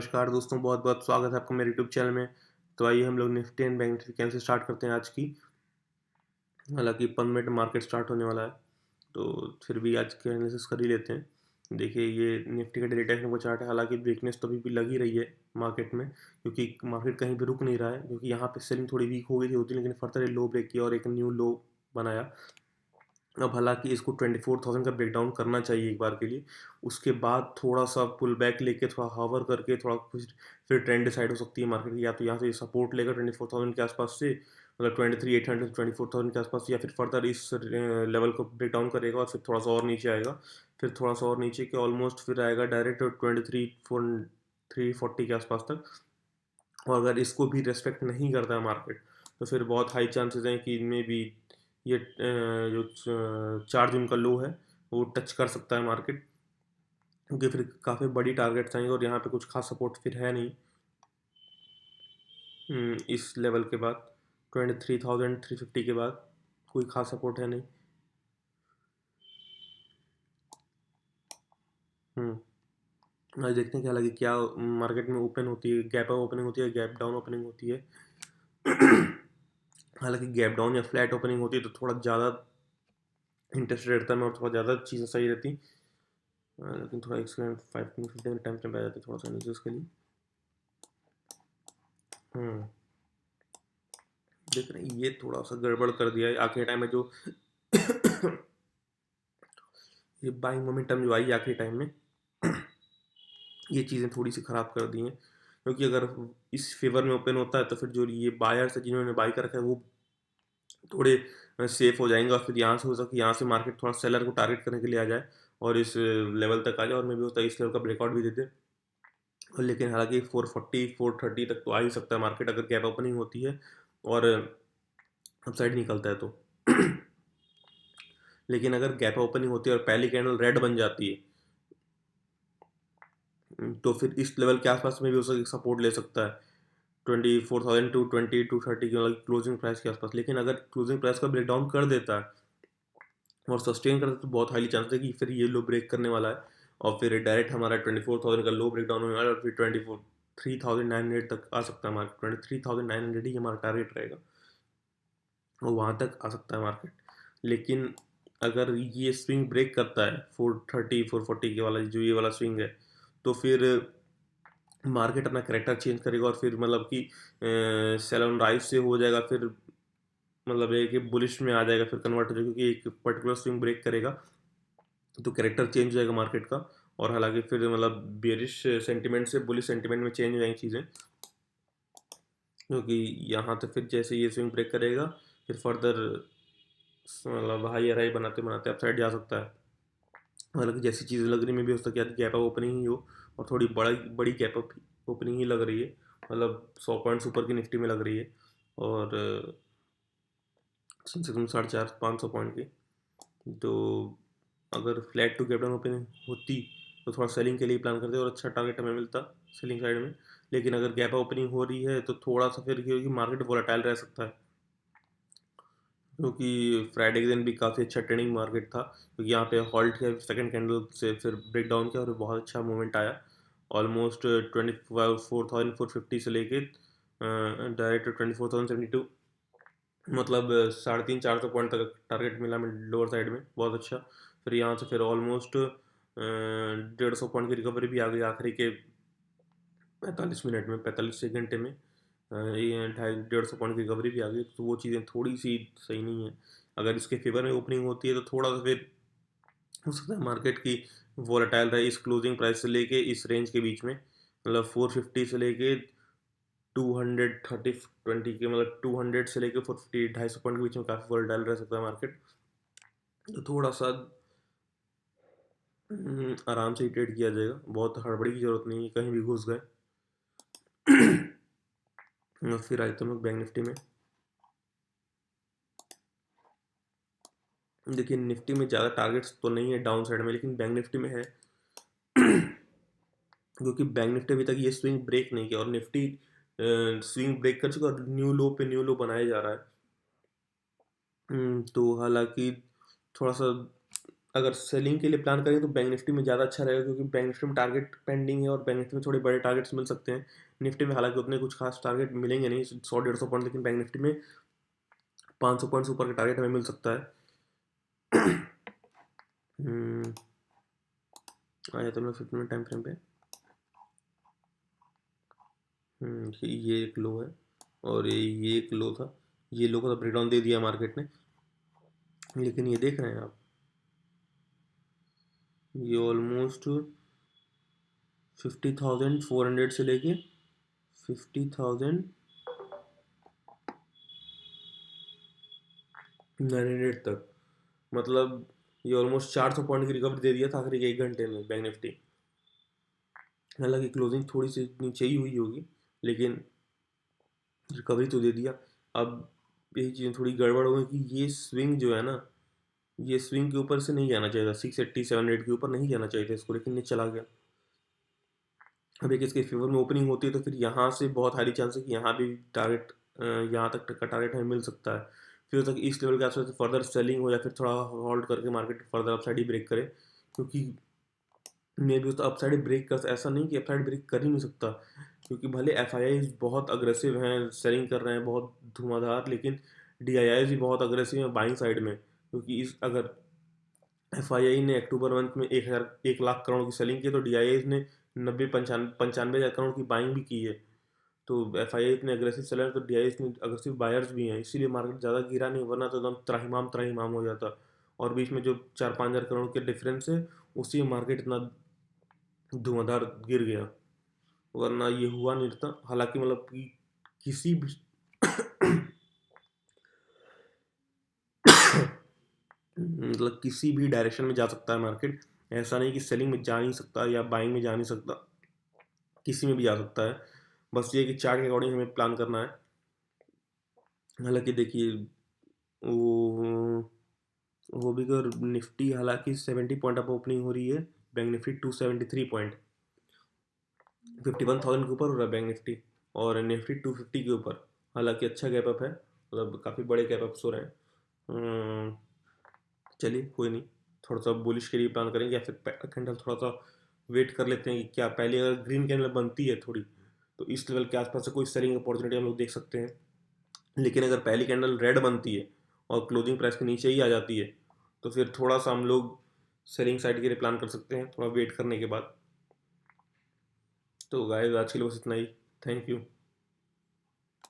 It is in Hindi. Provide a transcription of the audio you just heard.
नमस्कार दोस्तों, बहुत-बहुत स्वागत है आपका मेरे यूट्यूब चैनल में। तो आइए हम लोग निफ्टी एंड बैंक निफ्टी कैसे स्टार्ट करते हैं आज की। हालाँकि 15 मिनट में मार्केट स्टार्ट होने वाला है, तो फिर भी आज के एनालिसिस कर ही लेते हैं। देखिए ये निफ्टी का डेली टेक्निकल चार्ट है, हालाँकि वीकनेस तो अभी भी लग ही रही है मार्केट में, क्योंकि मार्केट कहीं भी रुक नहीं रहा है, क्योंकि यहाँ पे सेलिंग थोड़ी वीक हो गई थी, लेकिन फर्दर लो ब्रेक किया और एक न्यू लो बनाया। अब हालाँकि इसको 24,000 का ब्रेकडाउन करना चाहिए एक बार के लिए, उसके बाद थोड़ा-सा पुल बैक लेके थोड़ा हॉवर करके थोड़ा कुछ फिर ट्रेंड डिसाइड हो सकती है मार्केट की, या तो यहाँ से सपोर्ट लेगा 24,000 के आसपास से, मतलब 23,800 24,000 के आसपास, या फिर फर्दर इस लेवल को ब्रेक डाउन करेगा और फिर थोड़ा-सा और नीचे आएगा। फिर थोड़ा-सा और नीचे के ऑलमोस्ट फिर आएगा डायरेक्ट 23,340 के आसपास तक। और अगर इसको भी रिस्पेक्ट नहीं करता है मार्केट, तो फिर बहुत हाई चांसेस हैं कि इनमें भी ये जो 4 जून का लो है वो टच कर सकता है मार्केट, क्योंकि फिर काफ़ी बड़ी टारगेट्स आएंगे और यहाँ पे कुछ खास सपोर्ट फिर है नहीं। इस लेवल के बाद 23,350 के बाद कोई खास सपोर्ट है नहीं। आज देखते हैं कि हालांकि क्या मार्केट में ओपन होती है, गैप अप ओपनिंग होती है, गैप डाउन ओपनिंग होती है। हालांकि गैप डाउन या फ्लैट ओपनिंग होती है तो थोड़ा ज़्यादा इंटरेस्ट रहता है और थोड़ा ज़्यादा चीज़ें सही रहती। लेकिन थोड़ा 5 15 टाइम फ्रेम पे आ जाते थोड़ा सा नीचे उसके लिए। हम्म देख रहे हैं ये थोड़ा सा गड़बड़ कर दिया है आखिरी टाइम में, जो ये बाइंग मोमेंटम जो आई आखिरी टाइम में, ये चीज़ें थोड़ी सी ख़राब कर दी हैं, क्योंकि अगर इस फेवर में ओपन होता है तो फिर जो ये बायर्स है जिन्होंने बाई कर रखा है वो थोड़े सेफ हो जाएंगे, और फिर यहाँ से हो सकता है यहाँ से मार्केट थोड़ा सेलर को टारगेट करने के लिए आ जाए और इस लेवल तक आ जाए, और मे भी होता है इस लेवल का ब्रेकआउट भी दे दे। और लेकिन हालांकि 440 430 तक तो आ ही सकता है मार्केट, अगर गैप ओपनिंग होती है और अपसाइड निकलता है तो। लेकिन अगर गैप ओपनिंग होती है और पहली कैंडल रेड बन जाती है, तो फिर इस लेवल के आसपास में भी उसका सपोर्ट ले सकता है 24,000 टू 2230 की, मतलब क्लोजिंग प्राइस के आसपास। लेकिन अगर क्लोजिंग प्राइस का ब्रेकडाउन कर देता है और सस्टेन करता है तो बहुत हाईली चांस है कि फिर ये लो ब्रेक करने वाला है, और फिर डायरेक्ट हमारा 24,000 का लो ब्रेकडाउन होने वाला है, और फिर 23,900 तक आ सकता है मार्केट। 23,900 ही हमारा टारगेट रहेगा और वहाँ तक आ सकता है मार्केट। लेकिन अगर ये स्विंग ब्रेक करता है 430 440 के वाला, जो ये वाला स्विंग है, तो फिर मार्केट अपना करेक्टर चेंज करेगा और फिर मतलब कि सेल ऑन राइज से हो जाएगा, फिर मतलब है कि बुलिश में आ जाएगा, फिर कन्वर्ट हो जाएगा, क्योंकि एक पर्टिकुलर स्विंग ब्रेक करेगा तो करेक्टर चेंज हो जाएगा मार्केट का। और हालांकि फिर मतलब बेरिश सेंटिमेंट से बुलिश सेंटिमेंट में चेंज हो जाएंगी चीज़ें, क्योंकि यहाँ तो फिर जैसे ये स्विंग ब्रेक करेगा फिर फर्दर मतलब हाई हाई बनाते बनाते अपसाइड जा सकता है। हालांकि जैसी चीज़ें लग रही में भी हो सकता है कि गैप अप ओपनिंग ही हो, और थोड़ी बड़ा बड़ी गैप अप ओपनिंग ही लग रही है, मतलब 100 पॉइंट्स ऊपर की निफ्टी में लग रही है, और कम से कम 450 500 पॉइंट की। तो अगर flat to gap down opening होती तो थोड़ा सेलिंग के लिए प्लान करते और अच्छा टारगेट हमें मिलता सेलिंग साइड में। लेकिन अगर गैप ओपनिंग हो रही है तो थोड़ा सा फिर क्योंकि मार्केट वोलेटाइल रह सकता है, क्योंकि फ्राइडे के दिन भी काफ़ी अच्छा ट्रेडिंग मार्केट था, क्योंकि यहाँ पे हॉल्ट किया सेकंड कैंडल से, फिर ब्रेक डाउन किया और बहुत अच्छा मूवमेंट आया। ऑलमोस्ट 24,450 से लेके डायरेक्ट 24,072, मतलब 350 400 पॉइंट तक टारगेट मिला में लोअर साइड में, बहुत अच्छा। फिर यहाँ से फिर ऑलमोस्ट 150 पॉइंट की रिकवरी भी आ गई आखिरी के 45 मिनट में, 45 एक घंटे में। ये 150 पॉइंट की रिकवरी भी आ गई, तो वो चीज़ें थोड़ी सी सही नहीं है। अगर इसके फेवर में ओपनिंग होती है तो थोड़ा सा फिर हो सकता है मार्केट की वोलेटाइल रहे इस क्लोजिंग प्राइस से लेके इस रेंज के बीच में, मतलब 450 से लेके 230 के, मतलब 200 से लेके 450 250 पॉइंट के बीच में काफ़ी वोलेटाइल रह सकता है मार्केट। तो थोड़ा सा आराम से ही ट्रेड किया जाएगा, बहुत हड़बड़ी की जरूरत नहीं है कहीं भी घुस गए। फिर आए तो हम लोग बैंक निफ्टी में। देखिए निफ्टी में ज़्यादा टारगेट्स तो नहीं है डाउन साइड में, लेकिन बैंक निफ्टी में है। क्योंकि बैंक निफ्टी अभी तक ये स्विंग ब्रेक नहीं किया, और निफ्टी स्विंग ब्रेक कर चुका और न्यू लो पे न्यू लो बनाया जा रहा है। तो हालांकि थोड़ा सा अगर सेलिंग के लिए प्लान करें तो बैंक निफ्टी में ज़्यादा अच्छा रहेगा, क्योंकि बैंक निफ्टी में टारगेट पेंडिंग है और बैंक निफ्टी में थोड़े बड़े टारगेट्स मिल सकते हैं। निफ्टी में हालांकि उतने कुछ खास टारगेट मिलेंगे नहीं, 100-150 पॉइंट, लेकिन बैंक निफ्टी में 500 पॉइंट से ऊपर का टारगेट हमें मिल सकता है। हम्म, आ जाते हैं हम 15 मिनट टाइम फ्रेम पे। ये एक लो है और ये एक लो था। ये लो का तो ब्रेकडाउन दे दिया मार्केट ने, लेकिन ये देख रहे हैं आप, ये ऑलमोस्ट 50,400 से लेके 50,900 तक, मतलब ये ऑलमोस्ट 400 पॉइंट की रिकवरी दे दिया था आखिरी के 1 घंटे में बैंक निफ्टी। हालांकि क्लोजिंग थोड़ी सी नीचे ही हुई होगी, लेकिन रिकवरी तो दे दिया। अब यही चीज़ थोड़ी गड़बड़ हो गई कि ये स्विंग जो है ना, ये स्विंग के ऊपर से नहीं जाना चाहिए था, 680-700 के ऊपर नहीं जाना चाहिए था इसको, लेकिन ये चला गया। अब एक इसके फेवर में ओपनिंग होती है तो फिर यहाँ से बहुत हाई चांस है कि यहाँ भी टारगेट, यहाँ तक का टारगेट हमें मिल सकता है। फिर तक इस लेवल के आसपास फर्दर सेलिंग हो या फिर थोड़ा होल्ड करके मार्केट फर्दर अपसाइड ही ब्रेक करे, क्योंकि मे भी तो अपसाइड ब्रेक कर, ऐसा नहीं कि अपसाइड ब्रेक कर ही नहीं सकता, क्योंकि भले एफ आई आई बहुत अग्रेसिव हैं, सेलिंग कर रहे हैं बहुत धुआंधार, लेकिन डी आई आई भी बहुत अग्रेसिव हैं बाइंग साइड में, क्योंकि इस अगर एफ आई आई ने अक्टूबर मंथ में 1,00,000 करोड़ की सेलिंग की, तो डी आई आई ने 90-95 हज़ार करोड़ की बाइंग भी की है। तो एफ आई आई इतने अग्रेसिव सेलर, तो डी आई इतने अग्रेसिव बायर्स भी हैं, इसीलिए मार्केट ज़्यादा गिरा नहीं, वरना तो एकदम त्राहिमाम त्राहिमाम हो जाता। और बीच में जो 4-5 हज़ार करोड़ के डिफरेंस है, उसी में मार्केट इतना धुआंधार गिर गया, वरना ये हुआ नहीं था। हालांकि मतलब कि किसी भी मतलब किसी भी डायरेक्शन में जा सकता है मार्केट, ऐसा नहीं कि सेलिंग में जा नहीं सकता या बाइंग में जा नहीं सकता, किसी में भी जा सकता है। बस ये कि चार्ट के अकॉर्डिंग हमें प्लान करना है। हालांकि देखिए, वो वो भी अगर निफ्टी हालांकि 70 पॉइंट अप ओपनिंग हो रही है, बैंक निफ्टी 273 पॉइंट, 51,000 के ऊपर हो रहा है बैंक निफ्टी, और निफ्टी 250 के ऊपर। हालांकि अच्छा गैप अप है, मतलब काफ़ी बड़े गैप अप्स हो रहे हैं। चलिए कोई नहीं, थोड़ा सा बुलिश के लिए प्लान करेंगे, या फिर कैंडल थोड़ा सा वेट कर लेते हैं कि क्या पहले अगर ग्रीन कैंडल बनती है थोड़ी, तो इस लेवल के आसपास से कोई सेलिंग अपॉर्चुनिटी हम लोग देख सकते हैं। लेकिन अगर पहली कैंडल रेड बनती है और क्लोजिंग प्राइस के नीचे ही आ जाती है, तो फिर थोड़ा सा हम लोग सेलिंग साइड के लिए प्लान कर सकते हैं, थोड़ा वेट करने के बाद। तो गाइस आज के लिए बस इतना ही। Thank you.